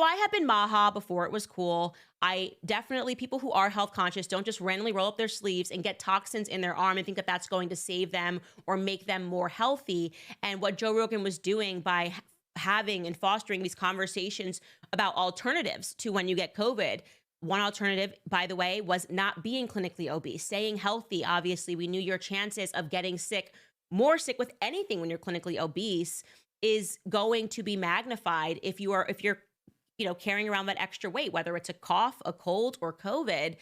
So I have been Maha before it was cool. I definitely, people who are health conscious don't just randomly roll up their sleeves and get toxins in their arm and think that that's going to save them or make them more healthy. And what Joe Rogan was doing by having and fostering these conversations about alternatives to when you get COVID. One alternative, by the way, was not being clinically obese, staying healthy. Obviously, we knew your chances of getting sick, more sick with anything when you're clinically obese is going to be magnified if you're carrying around that extra weight, whether it's a cough, a cold, or COVID.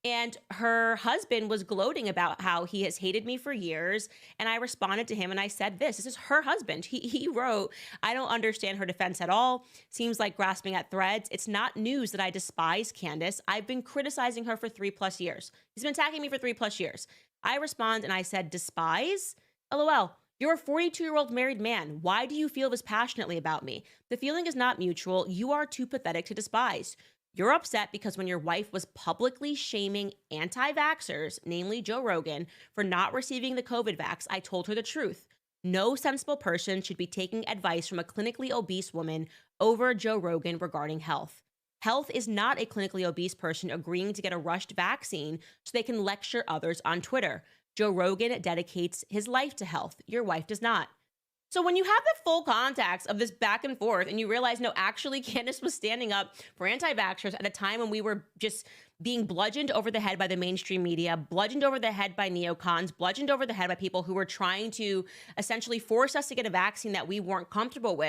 And her husband was gloating about how he has hated me for years. And I responded to him and I said, this is her husband. He wrote, I don't understand her defense at all. Seems like grasping at threads. It's not news that I despise Candace. I've been criticizing her for 3+ years. He's been attacking me for 3+ years. I respond and I said, despise? LOL. You're a 42-year-old married man. Why do you feel this passionately about me? The feeling is not mutual. You are too pathetic to despise. You're upset because when your wife was publicly shaming anti vaxxers, namely Joe Rogan, for not receiving the COVID vax, I told her the truth. No sensible person should be taking advice from a clinically obese woman over Joe Rogan regarding health. Health is not a clinically obese person agreeing to get a rushed vaccine so they can lecture others on Twitter. Joe Rogan dedicates his life to health. Your wife does not. So when you have the full context of this back and forth and you realize, no, actually Candace was standing up for anti-vaxxers at a time when we were just being bludgeoned over the head by the mainstream media, bludgeoned over the head by neocons, bludgeoned over the head by people who were trying to essentially force us to get a vaccine that we weren't comfortable with.